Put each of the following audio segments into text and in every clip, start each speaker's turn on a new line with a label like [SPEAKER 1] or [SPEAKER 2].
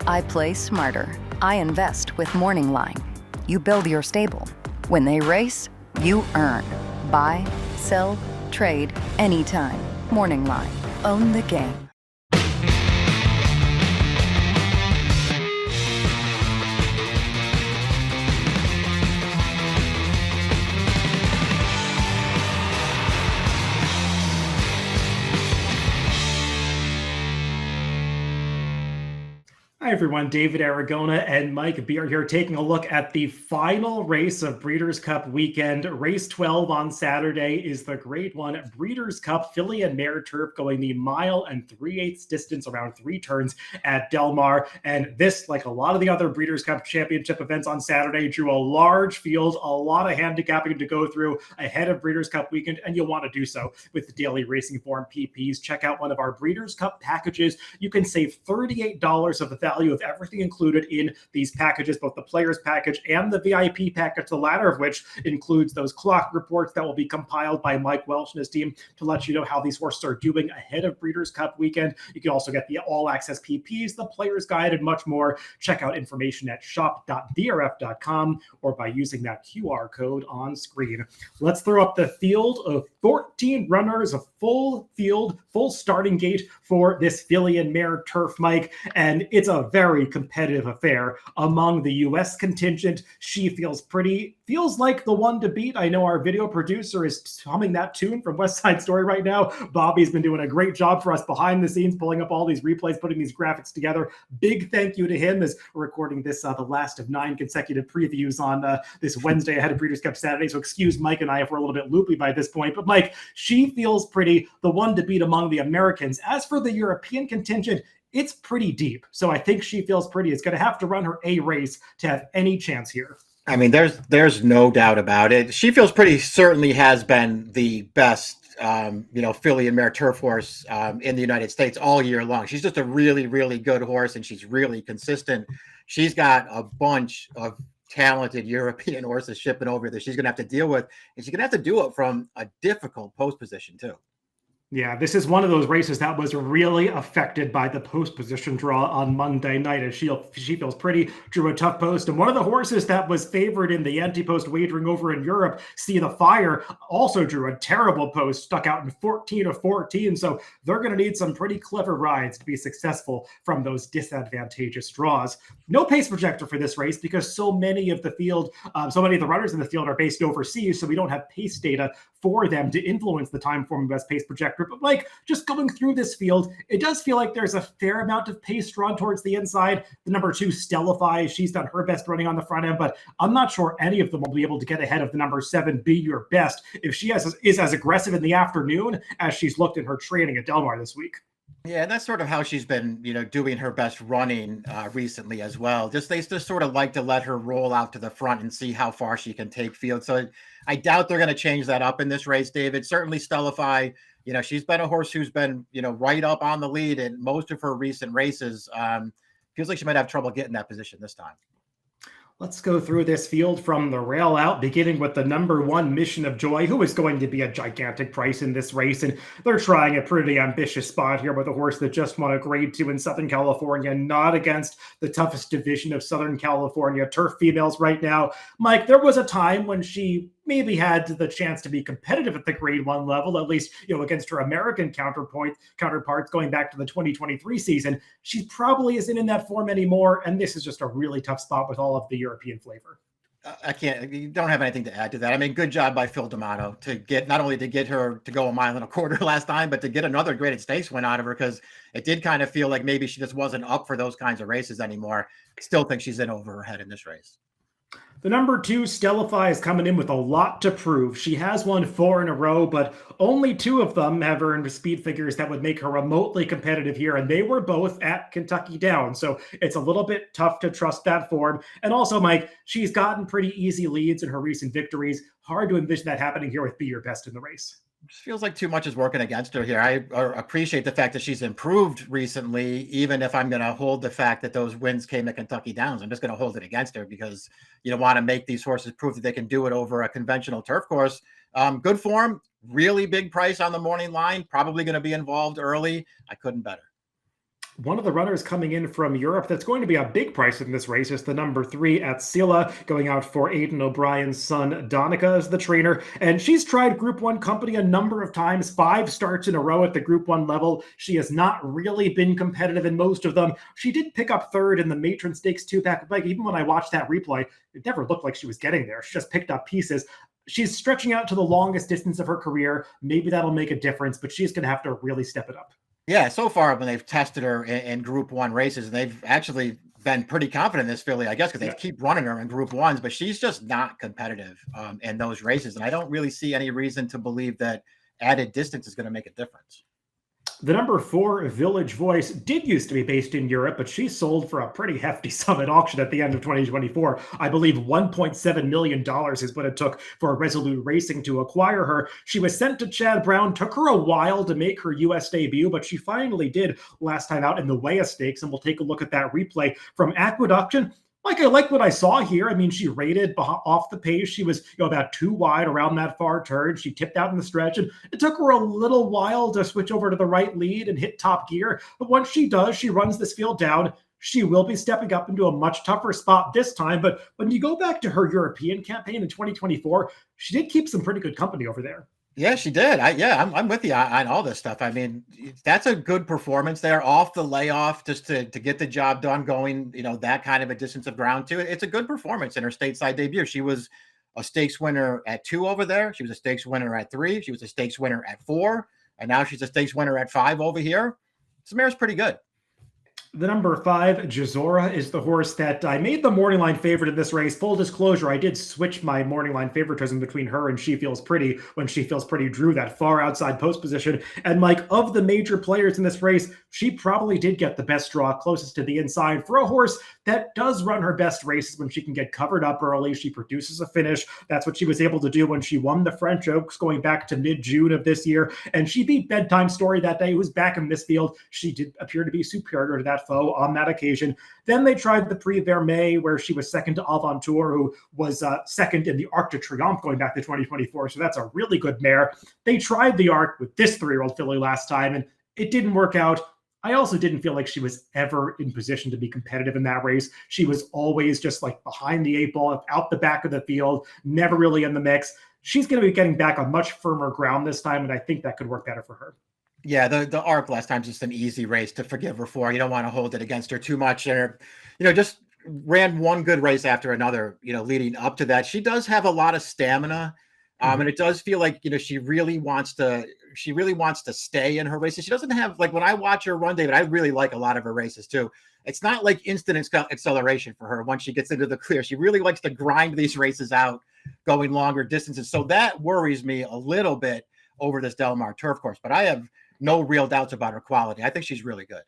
[SPEAKER 1] I play smarter. I invest with Morning Line. You build your stable. When they race, you earn. Buy, sell, trade, anytime. Morning Line. Own the game.
[SPEAKER 2] Hi everyone, David Aragona and Mike B are here taking a look at the final race of Breeders' Cup weekend. Race 12 on Saturday is the Grade 1 Breeders' Cup filly and mare turf going the 1 3/8 distance around 3 turns at Del Mar. And this, like a lot of the other Breeders' Cup Championship events on Saturday, drew a large field, a lot of handicapping to go through ahead of Breeders' Cup weekend, and you'll want to do so with the Daily Racing Form PPs. Check out one of our Breeders' Cup packages. You can save $38 of the value of everything included in these packages, both the players package and the VIP package, the latter of which includes those clock reports that will be compiled by Mike Welsh and his team to let you know how these horses are doing ahead of Breeders' Cup weekend. You can also get the all-access PPs, the players guide, and much more. Check out information at shop.drf.com or by using that QR code on screen. Let's throw up the field of 14 runners, a full field, full starting gate for this filly and mare turf, Mike, and it's a very competitive affair among the U.S. contingent. She Feels Pretty feels like the one to beat. I know our video producer is humming that tune from West Side Story right now. Bobby's been doing a great job for us behind the scenes, pulling up all these replays, putting these graphics together. Big thank you to him as we're recording this, the last of 9 consecutive previews on this Wednesday ahead of Breeders' Cup Saturday. So excuse Mike and I if we're a little bit loopy by this point. But Mike, She Feels Pretty, the one to beat among the Americans. As for the European contingent, it's pretty deep. So I think She Feels Pretty is going to have to run her A race to have any chance here.
[SPEAKER 3] I mean, there's no doubt about it. She Feels Pretty certainly has been the best, filly and mare turf horse in the United States all year long. She's just a really, really good horse, and she's really consistent. She's got a bunch of talented European horses shipping over that she's going to have to deal with, and she's going to have to do it from a difficult post position too.
[SPEAKER 2] Yeah, this is one of those races that was really affected by the post position draw on Monday night, as She Feels Pretty drew a tough post. And one of the horses that was favored in the anti-post wagering over in Europe, See the Fire, also drew a terrible post, stuck out in 14 of 14. So they're going to need some pretty clever rides to be successful from those disadvantageous draws. No pace projector for this race because so many of the field, so many of the runners in the field are based overseas, so we don't have pace data for them to influence the time form best pace projector. But like just going through this field, it does feel like there's a fair amount of pace drawn towards the inside. The number 2 Stellify, she's done her best running on the front end, but I'm not sure any of them will be able to get ahead of the number 7 Be Your Best if she is as aggressive in the afternoon as she's looked in her training at Del Mar this week.
[SPEAKER 3] Yeah, that's sort of how she's been, doing her best running recently as well. They just sort of like to let her roll out to the front and see how far she can take field. So I doubt they're going to change that up in this race, David. Certainly Stellify, she's been a horse who's been, right up on the lead in most of her recent races. Feels like she might have trouble getting that position this time.
[SPEAKER 2] Let's go through this field from the rail out, beginning with the number 1 Mission of Joy, who is going to be a gigantic price in this race. And they're trying a pretty ambitious spot here with a horse that just won a Grade 2 in Southern California, not against the toughest division of Southern California turf females right now. Mike, there was a time when she maybe had the chance to be competitive at the Grade 1 level, at least, against her American counterparts going back to the 2023 season. She probably isn't in that form anymore, and this is just a really tough spot with all of the European flavor.
[SPEAKER 3] You don't have anything to add to that. I mean, good job by Phil D'Amato to get, not only to get her to go 1.25 miles last time, but to get another graded stakes win out of her, because it did kind of feel like maybe she just wasn't up for those kinds of races anymore. Still think she's in over her head in this race.
[SPEAKER 2] The number 2 Stellify is coming in with a lot to prove. She has won 4 in a row, but only 2 of them have earned speed figures that would make her remotely competitive here, and they were both at Kentucky Downs. So it's a little bit tough to trust that form. And also, Mike, she's gotten pretty easy leads in her recent victories. Hard to envision that happening here with Be Your Best in the race.
[SPEAKER 3] Just feels like too much is working against her here. I appreciate the fact that she's improved recently, even if I'm going to hold the fact that those wins came at Kentucky Downs. I'm just going to hold it against her because you don't want to make these horses prove that they can do it over a conventional turf course. Good form, really big price on the morning line, probably going to be involved early. I couldn't bet her.
[SPEAKER 2] One of the runners coming in from Europe that's going to be a big price in this race is the number 3 at Sela, going out for Aidan O'Brien's son, Donica, as the trainer. And she's tried Group 1 company a number of times, 5 starts in a row at the Group 1 level. She has not really been competitive in most of them. She did pick up third in the Matron Stakes 2-pack. Like, even when I watched that replay, it never looked like she was getting there. She just picked up pieces. She's stretching out to the longest distance of her career. Maybe that'll make a difference, but she's going to have to really step it up.
[SPEAKER 3] Yeah, so far when they've tested her in Group 1 races, they've actually been pretty confident in this filly, I guess, because they keep running her in Group 1s, but she's just not competitive in those races. And I don't really see any reason to believe that added distance is going to make a difference.
[SPEAKER 2] The number 4, Village Voice, did used to be based in Europe, but she sold for a pretty hefty sum at auction at the end of 2024. I believe $1.7 million is what it took for Resolute Racing to acquire her. She was sent to Chad Brown. Took her a while to make her U.S. debut, but she finally did last time out in the Weah Stakes, and we'll take a look at that replay from Aqueduction. Like, I like what I saw here. I mean, she rated off the pace. She was about 2 wide around that far turn. She tipped out in the stretch, and it took her a little while to switch over to the right lead and hit top gear. But once she does, she runs this field down. She will be stepping up into a much tougher spot this time. But when you go back to her European campaign in 2024, she did keep some pretty good company over there.
[SPEAKER 3] Yeah, she did. I'm with you on all this stuff. I mean, that's a good performance there off the layoff, just to get the job done, going, that kind of a distance of ground too. It's a good performance in her stateside debut. She was a stakes winner at 2 over there. She was a stakes winner at 3. She was a stakes winner at 4. And now she's a stakes winner at 5 over here. This mare's pretty good.
[SPEAKER 2] The number 5, Jazora, is the horse that I made the morning line favorite in this race. Full disclosure, I did switch my morning line favoritism between her and She Feels Pretty when She Feels Pretty drew that far outside post position. And like, of the major players in this race, she probably did get the best draw closest to the inside for a horse that does run her best races when she can get covered up early. She produces a finish. That's what she was able to do when she won the French Oaks going back to mid-June of this year. And she beat Bedtime Story that day, who was back in this field. She did appear to be superior to that foe on that occasion. Then they tried the Prix Vermeil, where she was second to Aventure, who was second in the Arc de Triomphe going back to 2024. So that's a really good mare. They tried the Arc with this 3-year-old filly last time, and it didn't work out. I also didn't feel like she was ever in position to be competitive in that race. She was always just like behind the 8 ball, out the back of the field, never really in the mix. She's going to be getting back on much firmer ground this time, and I think that could work better for her.
[SPEAKER 3] Yeah, the Arc last time's just an easy race to forgive her for. You don't want to hold it against her too much. And her, just ran one good race after another, leading up to that. She does have a lot of stamina. And it does feel like, she really wants to stay in her races. She doesn't have, like, when I watch her run, David, I really like a lot of her races too. It's not like instant acceleration for her once she gets into the clear. She really likes to grind these races out, going longer distances. So that worries me a little bit over this Del Mar turf course, but I have no real doubts about her quality. I think she's really good.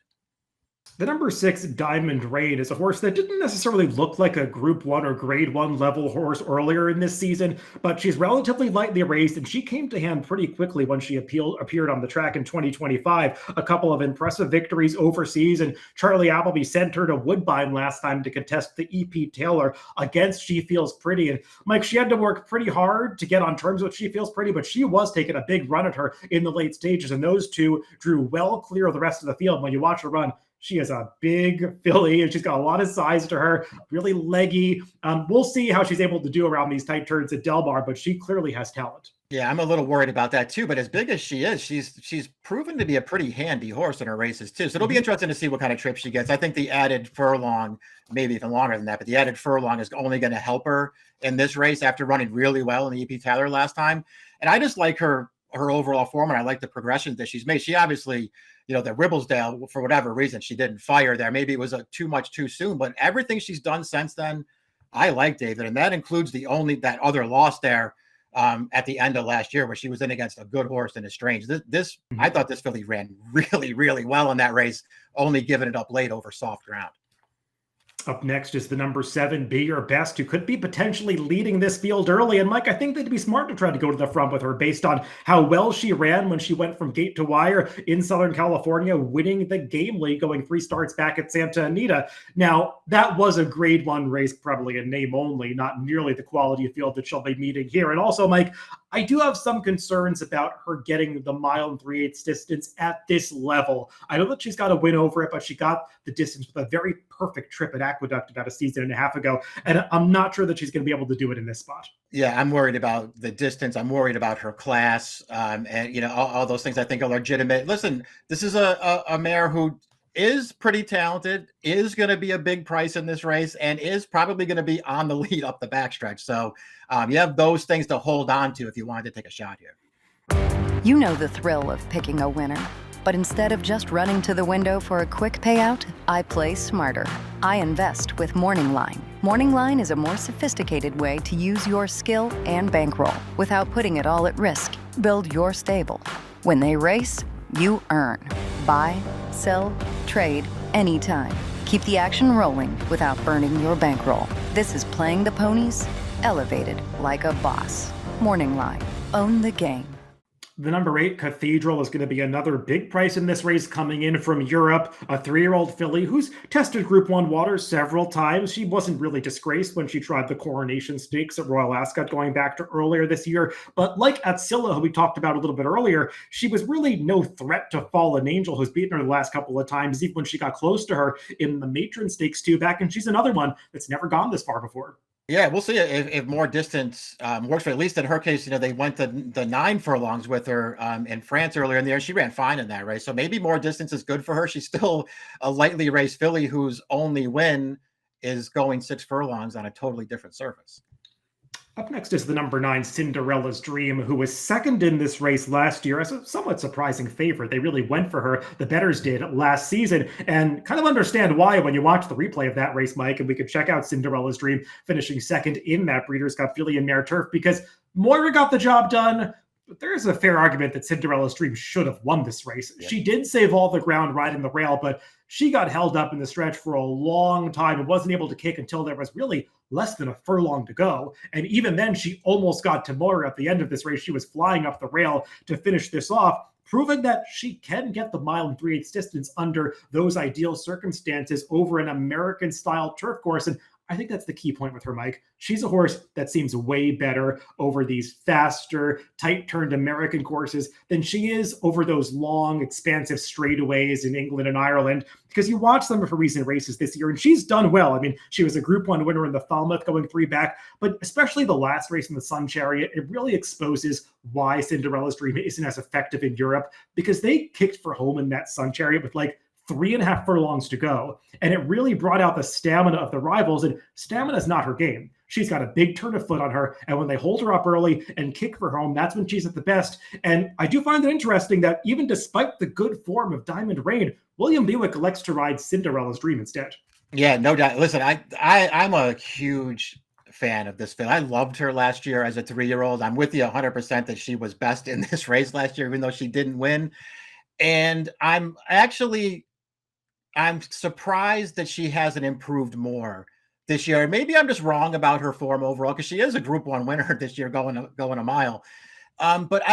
[SPEAKER 2] The number 6, Diamond Rain, is a horse that didn't necessarily look like a Group 1 or Grade 1 level horse earlier in this season, but she's relatively lightly raced, and she came to hand pretty quickly when she appeared on the track in 2025. A couple of impressive victories overseas, and Charlie Appleby sent her to Woodbine last time to contest the E.P. Taylor against She Feels Pretty. And Mike, she had to work pretty hard to get on terms with She Feels Pretty, but she was taking a big run at her in the late stages, and those two drew well clear of the rest of the field. When you watch her run, she is a big filly, and she's got a lot of size to her, really leggy. We'll see how she's able to do around these tight turns at Del Mar, but she clearly has talent.
[SPEAKER 3] Yeah, I'm a little worried about that too. But as big as she is, she's proven to be a pretty handy horse in her races too. So it'll be interesting to see what kind of trip she gets. I think the added furlong, maybe even longer than that, but the added furlong is only going to help her in this race after running really well in the E.P. Taylor last time. And I just like her overall form, and I like the progressions that she's made. She obviously, the Ribblesdale, for whatever reason, she didn't fire there. Maybe it was too much too soon, but everything she's done since then, I like, David. And that includes that other loss there at the end of last year, where she was in against a good horse in Estrange. I thought this filly ran really, really well in that race, only giving it up late over soft ground.
[SPEAKER 2] Up next is the number 7, Be Your Best, who could be potentially leading this field early. And Mike, I think they'd be smart to try to go to the front with her based on how well she ran when she went from gate to wire in Southern California, winning the Game League, going 3 starts back at Santa Anita. Now, that was a Grade 1 race, probably a name only, not nearly the quality of field that she'll be meeting here. And also, Mike, I do have some concerns about her getting the mile and 3/8 distance at this level. I know that she's got a win over it, but she got the distance with a very perfect trip at Aqueduct about a season and a half ago. And I'm not sure that she's going to be able to do it in this spot.
[SPEAKER 3] Yeah, I'm worried about the distance. I'm worried about her class, and all those things I think are legitimate. Listen, this is a mare who is pretty talented, is going to be a big price in this race, and is probably going to be on the lead up the backstretch. So you have those things to hold on to if you wanted to take a shot here.
[SPEAKER 1] You know the thrill of picking a winner. But instead of just running to the window for a quick payout, I play smarter. I invest with Morning Line. Morning Line is a more sophisticated way to use your skill and bankroll without putting it all at risk. Build your stable. When they race, you earn. Buy, sell, trade, anytime. Keep the action rolling without burning your bankroll. This is playing the ponies, elevated like a boss. Morning Line. Own the game.
[SPEAKER 2] The number 8 Cathedral is going to be another big price in this race, coming in from Europe. A 3-year-old filly who's tested Group 1 waters several times. She wasn't really disgraced when she tried the Coronation Stakes at Royal Ascot going back to earlier this year. But like Atsilla, who we talked about a little bit earlier, she was really no threat to Fallen Angel, who's beaten her the last couple of times, even when she got close to her in the Matron Stakes 2 back. And she's another one that's never gone this far before.
[SPEAKER 3] Yeah, we'll see if more distance works. But at least in her case, they went the 9 furlongs with her in France earlier in the year. She ran fine in that race. So maybe more distance is good for her. She's still a lightly raced filly whose only win is going 6 furlongs on a totally different surface.
[SPEAKER 2] Up next is the number 9, Cinderella's Dream, who was second in this race last year as a somewhat surprising favorite. They really went for her. The bettors did last season, and kind of understand why when you watch the replay of that race, Mike, and we could check out Cinderella's Dream finishing second in that Breeders' Cup Filly and Mare Turf, because Moira got the job done. But there's a fair argument that Cinderella's Dream should have won this race. Yeah. She did save all the ground riding the rail, but she got held up in the stretch for a long time and wasn't able to kick until there was really less than a furlong to go. And even then, she almost got to Moira at the end of this race. She was flying up the rail to finish this off, proving that she can get the mile and 3/8 distance under those ideal circumstances over an American-style turf course. And I think that's the key point with her, Mike. She's a horse that seems way better over these faster, tight-turned American courses than she is over those long, expansive straightaways in England and Ireland, because you watch some of her recent races this year, and she's done well. I mean, she was a Group 1 winner in the Falmouth going 3 back, but especially the last race in the Sun Chariot, it really exposes why Cinderella's Dream isn't as effective in Europe, because they kicked for home in that Sun Chariot with like 3.5 furlongs to go. And it really brought out the stamina of the rivals, and stamina is not her game. She's got a big turn of foot on her, and when they hold her up early and kick for home, that's when she's at the best. And I do find it interesting that even despite the good form of Diamond Rain, William Buick elects to ride Cinderella's Dream instead.
[SPEAKER 3] Yeah, no doubt. Listen, I'm a huge fan of this film. I loved her last year as a 3-year-old. I'm with you 100% that she was best in this race last year, even though she didn't win. And I'm surprised that she hasn't improved more this year. Maybe I'm just wrong about her form overall, because she is a Group 1 winner this year going a mile. But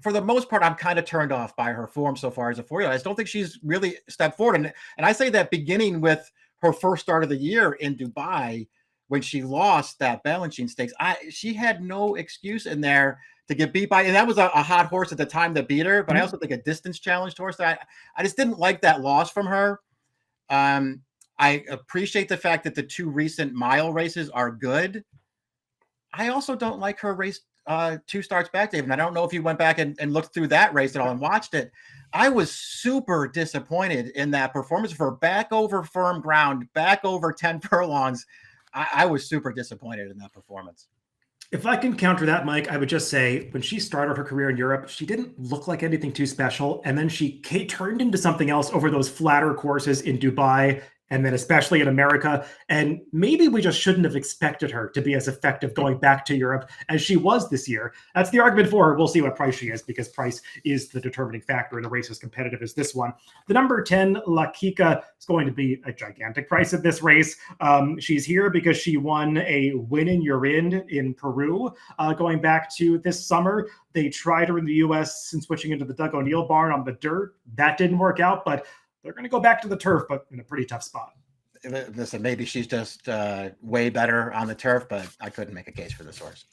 [SPEAKER 3] for the most part, I'm kind of turned off by her form so far as a 4-year-old. I just don't think she's really stepped forward. And I say that beginning with her first start of the year in Dubai, when she lost that Balanchine Stakes, she had no excuse in there to get beat by, and that was a hot horse at the time that beat her, but I also think a distance challenged horse. I just didn't like that loss from her. I appreciate the fact that the 2 recent mile races are good. I also don't like her race 2 starts back, Dave, and I don't know if you went back and looked through that race at all and watched it. I was super disappointed in that performance for back over firm ground, back over 10 furlongs. I was super disappointed in that performance.
[SPEAKER 2] If I can counter that, Mike, I would just say when she started her career in Europe, she didn't look like anything too special. And then she turned into something else over those flatter courses in Dubai, and then especially in America. And maybe we just shouldn't have expected her to be as effective going back to Europe as she was this year. That's the argument for her. We'll see what price she is, because price is the determining factor in a race as competitive as this one. The number 10, La Kika, is going to be a gigantic price at this race. She's here because she won a win in Urin in Peru going back to this summer. They tried her in the U.S. since switching into the Doug O'Neill barn on the dirt. That didn't work out, but they're going to go back to the turf, but in a pretty tough spot.
[SPEAKER 3] Listen, maybe she's just way better on the turf, but I couldn't make a case for this horse.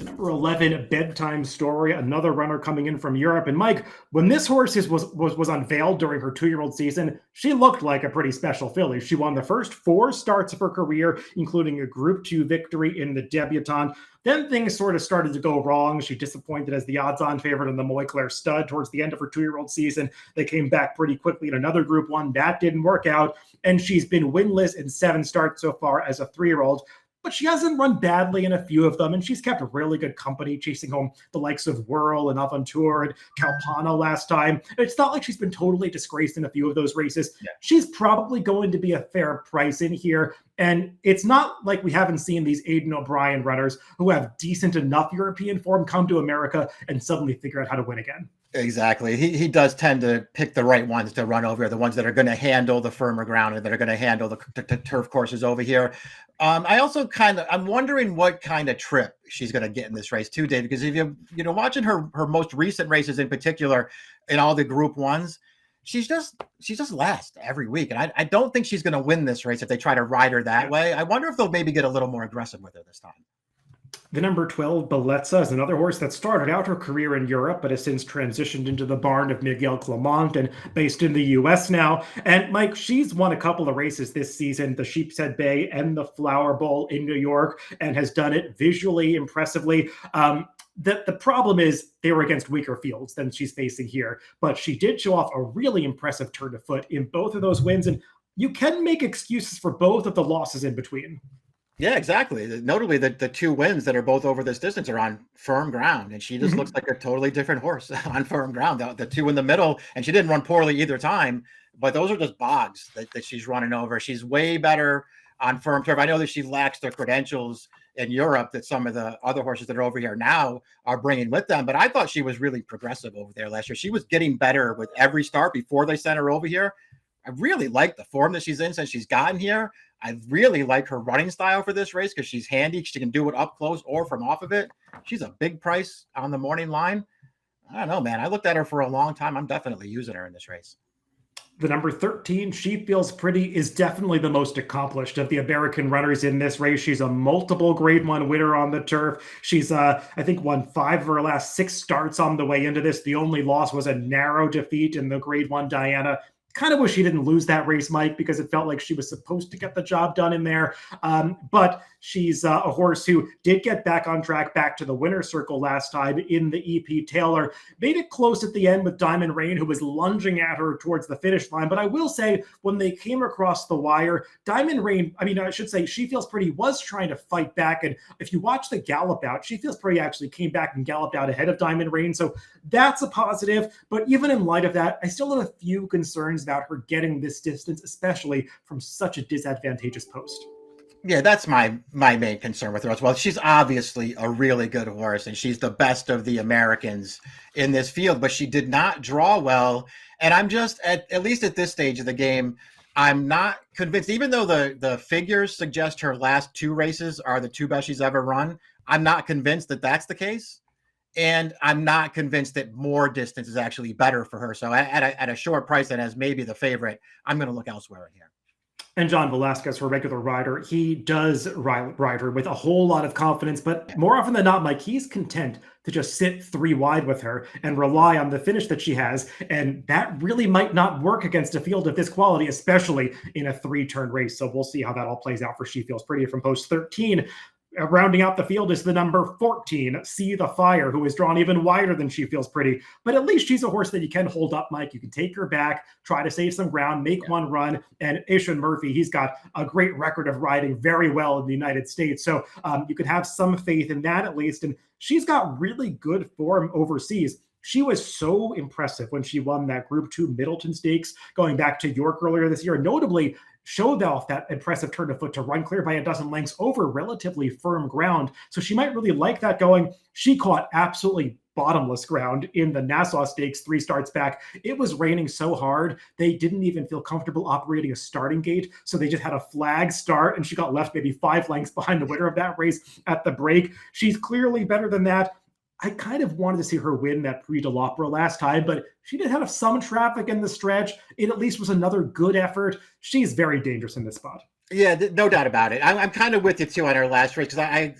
[SPEAKER 2] Number 11, Bedtime Story, another runner coming in from Europe. And Mike, when this horse was unveiled during her 2-year-old season, she looked like a pretty special filly. She won the first 4 starts of her career, including a Group 2 victory in the debutante. Then things sort of started to go wrong. She disappointed as the odds-on favorite in the Moyclair Stud towards the end of her 2-year-old season. They came back pretty quickly in another Group 1. That didn't work out. And she's been winless in 7 starts so far as a 3-year-old. But she hasn't run badly in a few of them, and she's kept really good company, chasing home the likes of Whirl and Aventure and Calpana last time. It's not like she's been totally disgraced in a few of those races. Yeah. She's probably going to be a fair price in here, and it's not like we haven't seen these Aidan O'Brien runners who have decent enough European form come to America and suddenly figure out how to win again.
[SPEAKER 3] Exactly. He does tend to pick the right ones to run over here, the ones that are going to handle the firmer ground and that are going to handle the turf courses over here. I also I'm wondering what kind of trip she's going to get in this race too, Dave, because if you watching her most recent races in particular in all the Group 1s, she's just last every week. And I don't think she's going to win this race if they try to ride her that way. I wonder if they'll maybe get a little more aggressive with her this time.
[SPEAKER 2] The number 12, Bellezza, is another horse that started out her career in Europe, but has since transitioned into the barn of Miguel Clement and based in the U.S. now. And Mike, she's won a couple of races this season, the Sheepshead Bay and the Flower Bowl in New York, and has done it visually impressively. The problem is they were against weaker fields than she's facing here, but she did show off a really impressive turn of foot in both of those wins, and you can make excuses for both of the losses in between.
[SPEAKER 3] Yeah, exactly. Notably, the 2 wins that are both over this distance are on firm ground, and she just looks like a totally different horse on firm ground. The 2 in the middle, and she didn't run poorly either time, but those are just bogs that she's running over. She's way better on firm turf. I know that she lacks the credentials in Europe that some of the other horses that are over here now are bringing with them, but I thought she was really progressive over there last year. She was getting better with every start before they sent her over here. I really like the form that she's in since she's gotten here. I really like her running style for this race because she's handy. She can do it up close or from off of it. She's a big price on the morning line. I don't know, man. I looked at her for a long time. I'm definitely using her in this race.
[SPEAKER 2] The number 13, She Feels Pretty, is definitely the most accomplished of the American runners in this race. She's a multiple Grade 1 winner on the turf. She's, I think, won 5 of her last 6 starts on the way into this. The only loss was a narrow defeat in the Grade 1 Diana. Kind of wish she didn't lose that race, Mike, because it felt like she was supposed to get the job done in there. But she's a horse who did get back on track, back to the winner's circle last time in the EP Taylor. Made it close at the end with Diamond Rain, who was lunging at her towards the finish line. But I will say, when they came across the wire, Diamond Rain, I should say, She Feels Pretty was trying to fight back. And if you watch the gallop out, She Feels Pretty actually came back and galloped out ahead of Diamond Rain. So that's a positive. But even in light of that, I still have a few concerns about her getting this distance, especially from such a disadvantageous post.
[SPEAKER 3] Yeah, that's my main concern with her as well. She's obviously a really good horse, and she's the best of the Americans in this field, but she did not draw well. And I'm just, at least at this stage of the game, I'm not convinced, even though the figures suggest her last 2 races are the 2 best she's ever run, I'm not convinced that that's the case. And I'm not convinced that more distance is actually better for her. So at a short price and as maybe the favorite, I'm going to look elsewhere in here.
[SPEAKER 2] And John Velasquez, her regular rider, he does ride her with a whole lot of confidence, but more often than not, Mike, he's content to just sit 3 wide with her and rely on the finish that she has. And that really might not work against a field of this quality, especially in a 3-turn race. So we'll see how that all plays out for She Feels Pretty from post 13. Rounding out the field is the number 14, See the Fire, who is drawn even wider than She Feels Pretty. But at least she's a horse that you can hold up, Mike. You can take her back, try to save some ground, make one run. And Ishan Murphy, he's got a great record of riding very well in the United States. So you could have some faith in that at least. And she's got really good form overseas. She was so impressive when she won that Group 2 Middleton Stakes going back to York earlier this year. Notably, showed off that impressive turn of foot to run clear by a dozen lengths over relatively firm ground. So she might really like that going. She caught absolutely bottomless ground in the Nassau Stakes 3 starts back. It was raining so hard, they didn't even feel comfortable operating a starting gate. So they just had a flag start, and she got left maybe 5 lengths behind the winner of that race at the break. She's clearly better than that. I kind of wanted to see her win that Prix de l'Opera last time, but she did have some traffic in the stretch. It at least was another good effort. She's very dangerous in this spot.
[SPEAKER 3] Yeah, no doubt about it. I'm kind of with you too on her last race because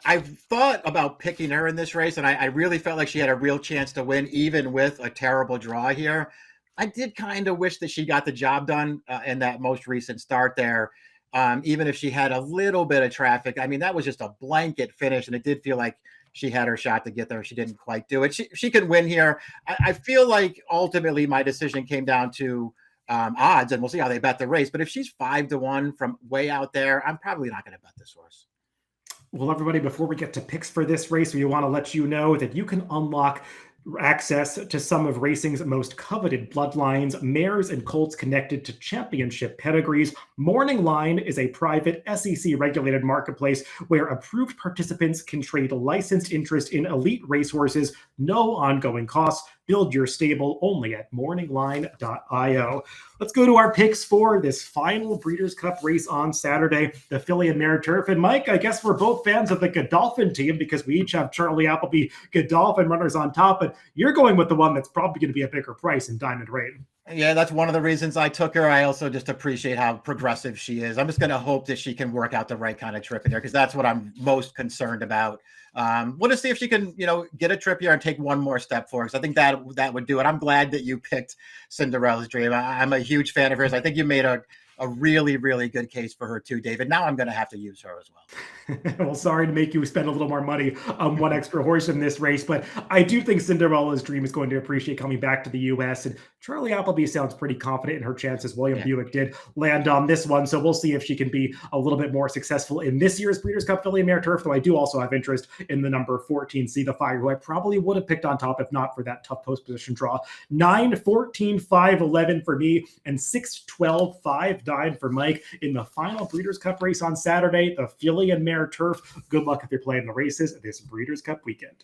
[SPEAKER 3] I thought about picking her in this race, and I really felt like she had a real chance to win, even with a terrible draw here. I did kind of wish that she got the job done in that most recent start there, even if she had a little bit of traffic. I mean, that was just a blanket finish, and it did feel like she had her shot to get there. She didn't quite do it. She can win here. I feel like ultimately my decision came down to odds, and we'll see how they bet the race. But if she's 5-1 from way out there, I'm probably not going to bet this horse.
[SPEAKER 2] Well, everybody, before we get to picks for this race, we want to let you know that you can unlock access to some of racing's most coveted bloodlines, mares and colts connected to championship pedigrees. Morning Line is a private SEC-regulated marketplace where approved participants can trade licensed interest in elite racehorses, no ongoing costs. Build your stable only at morningline.io. Let's go to our picks for this final Breeders' Cup race on Saturday, the Filly and Mare Turf. And Mike, I guess we're both fans of the Godolphin team because we each have Charlie Appleby Godolphin runners on top, but you're going with the one that's probably going to be a bigger price in Diamond Rain.
[SPEAKER 3] Yeah, that's one of the reasons I took her. I also just appreciate how progressive she is. I'm just going to hope that she can work out the right kind of trip in there because that's what I'm most concerned about. We'll just see if she can, get a trip here and take one more step forward. I think that would do it. I'm glad that you picked Cinderella's Dream. I'm a huge fan of hers. I think you made a really, really good case for her too, David. Now I'm going to have to use her as well.
[SPEAKER 2] Well, sorry to make you spend a little more money on one extra horse in this race, but I do think Cinderella's Dream is going to appreciate coming back to the U.S. And Charlie Appleby sounds pretty confident in her chances. William Buick did land on this one, so we'll see if she can be a little bit more successful in this year's Breeders' Cup Filly and Mare Turf, though I do also have interest in the number 14, See the Fire, who I probably would have picked on top if not for that tough post position draw. 9, 14, 5, 11 for me, and 6, 12, 5, 9 for Mike in the final Breeders' Cup race on Saturday, the Filly and Mare Turf. Good luck if you're playing the races this Breeders' Cup weekend.